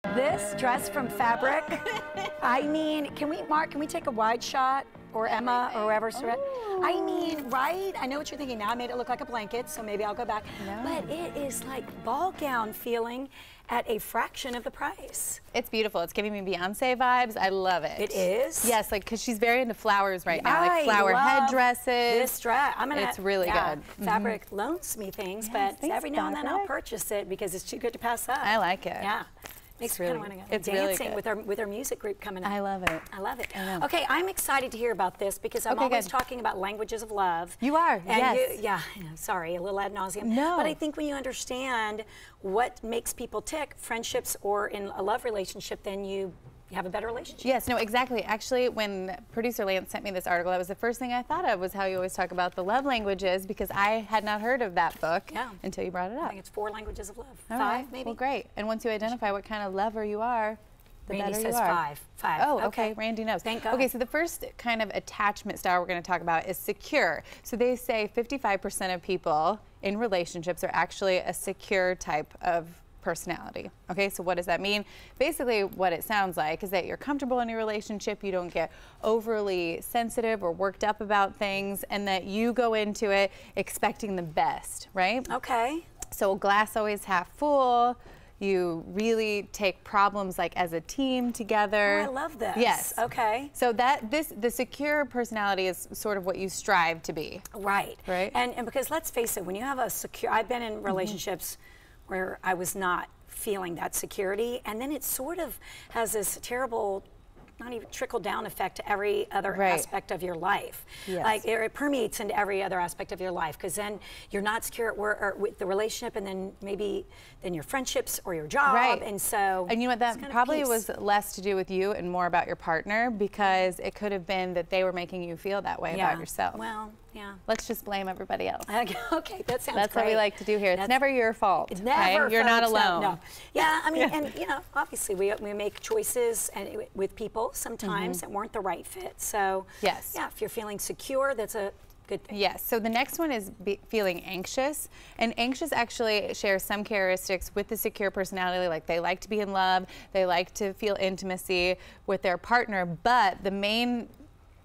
This dress from Fabric, I mean, Mark, can we take a wide shot? Or Emma, or whoever. I mean, right? I know what you're thinking. Now I made it look like a blanket, so maybe I'll go back. No. But it is like ball gown feeling at a fraction of the price. It's beautiful. It's giving me Beyonce vibes. I love it. It is? Yes, like, because she's very into flowers right now. Like flower headdresses. This dress. It's really good. Fabric loans me things, but every now and then I'll purchase it because it's too good to pass up. I like it. Yeah. Makes me kind of want to go dancing with our music group coming up. I love it. I love it. Okay, I'm excited to hear about this because I'm always talking about languages of love. You are, and sorry, a little ad nauseum. No. But I think when you understand what makes people tick, friendships or in a love relationship, then you have a better relationship. Yes, no, exactly. Actually, when producer Lance sent me this article, that was the first thing I thought of was how you always talk about the love languages, because I had not heard of that book until you brought it up. I think it's 4 languages of love. All 5, right. maybe? Well, great. And once you identify what kind of lover you are, the Randy better says you are. 5. Oh, okay. Randy knows. Thank God. Okay, so the first kind of attachment style we're going to talk about is secure. So they say 55% of people in relationships are actually a secure type of personality. Okay, so what does that mean? Basically, what it sounds like is that you're comfortable in your relationship, you don't get overly sensitive or worked up about things, and that you go into it expecting the best, right? Okay. So glass always half full. You really take problems like as a team together. Oh, I love this. Yes. Okay. So the secure personality is sort of what you strive to be. Right. Right. And because let's face it, when you have a secure, I've been in relationships where I was not feeling that security, and then it sort of has this terrible, not even trickle down effect to every other aspect of your life. Yes. Like it permeates into every other aspect of your life, because then you're not secure at work or with the relationship, and then maybe then your friendships or your job. Right. And so, and you know what, that probably was less to do with you and more about your partner, because it could have been that they were making you feel that way about yourself. Well, yeah. Let's just blame everybody else. Okay, that sounds That's what we like to do here. It's never your fault. It's never. Right? You're not alone. No. Yeah, I mean, and you know, obviously we make choices and with people sometimes that weren't the right fit. So yes. Yeah, if you're feeling secure, that's a good thing. Yes, so the next one is feeling anxious, and anxious actually shares some characteristics with the secure personality, like they like to be in love, they like to feel intimacy with their partner, but the main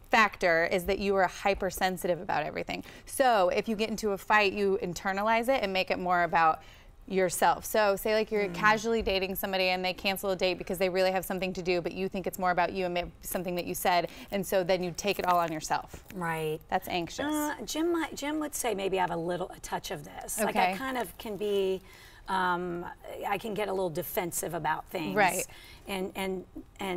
factor is that you are hypersensitive about everything. So if you get into a fight, you internalize it and make it more about yourself. So say like you're casually dating somebody and they cancel a date because they really have something to do, but you think it's more about you and something that you said, and so then you take it all on yourself. Right. That's anxious. Jim would say maybe I have a touch of this. Okay. Like I kind of can be, I can get a little defensive about things. Right. And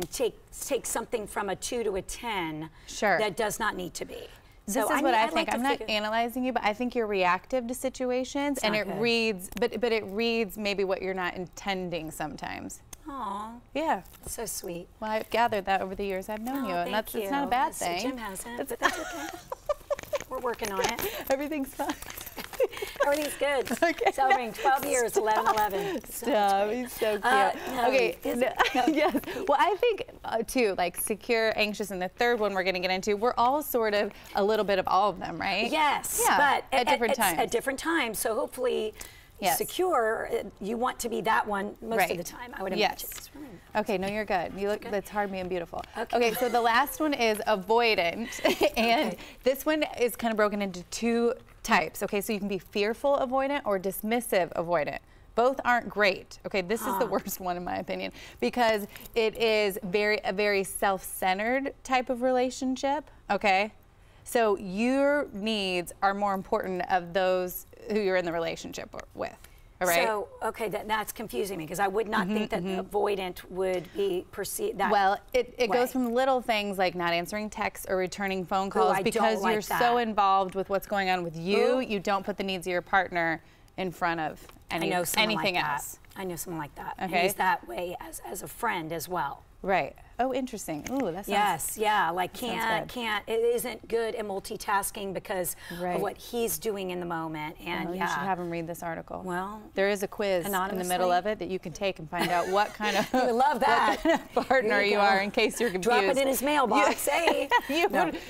take something from a 2 to a 10 that does not need to be. This is what I think. I'm not analyzing you, but I think you're reactive to situations, and it reads, but it reads maybe what you're not intending sometimes. Aw. Yeah. So sweet. Well, I've gathered that over the years I've known you, and it's not a bad thing. Jim hasn't, but that's okay. We're working on it. Everything's fine. Everything's good. Okay. Celebrating 12 years, 11/11. Stop. He's so cute. Okay. Yes. Well, I think too, like secure, anxious, and the third one we're going to get into, we're all sort of a little bit of all of them, right? Yes. Yeah. But at different times. At different times. So hopefully, secure, you want to be that one most of the time, I would imagine. Yes. Okay, no, you're good. You look, that's hard, being beautiful. Okay, so the last one is avoidant, and this one is kind of broken into 2 types. Okay, so you can be fearful avoidant or dismissive avoidant. Both aren't great. Okay, this is the worst one in my opinion, because it is a very self-centered type of relationship. Okay, so your needs are more important of those who you're in the relationship with. All right. So, okay, that's confusing me, because I would not think that avoidant would be perceived that Well, it goes from little things like not answering texts or returning phone calls, because you're so involved with what's going on with you, you don't put the needs of your partner in front of anything else. I know someone like that. Okay. And he's that way as a friend as well. Right. Oh, interesting. Ooh, that sounds like it isn't good at multitasking because of what he's doing in the moment. And you should have him read this article. Well, there is a quiz in the middle of it that you can take and find out what kind of, you would love that. what kind of partner you are, in case you're confused. Drop it in his mailbox. Hey.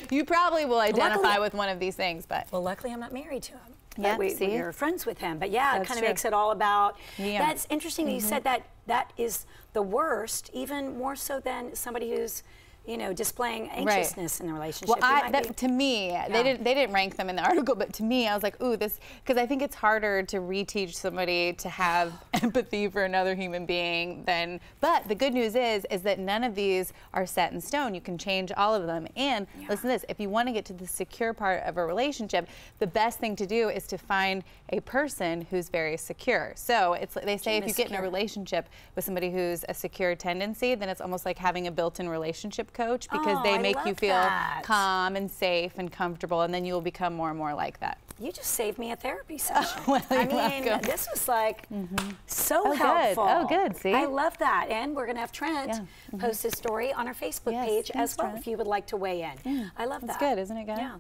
You probably will identify with one of these things, but well, luckily I'm not married to him. that Yep, see? we're friends with him. But yeah, it That's kind of true. makes it all about, Yeah. that's interesting that you said that that is the worst, even more so than somebody who's, you know, displaying anxiousness in the relationship. Well, to me, they didn't rank them in the article, but to me, I was like, ooh, this, because I think it's harder to reteach somebody to have empathy for another human being than. But the good news is that none of these are set in stone. You can change all of them. And listen to this: if you want to get to the secure part of a relationship, the best thing to do is to find a person who's very secure. So it's they say if you get in a relationship with somebody who's a secure tendency, then it's almost like having a built-in relationship coach, because they make you feel calm and safe and comfortable, and then you will become more and more like that. You just saved me a therapy session. Well, I you're mean, welcome. this was like so Oh, good. helpful. Oh, good. See? I love that. And we're going to have Trent post his story on our Facebook page Thanks, as well Trent. if you would like to weigh in. I love that. That's good, isn't it, guys? Yeah.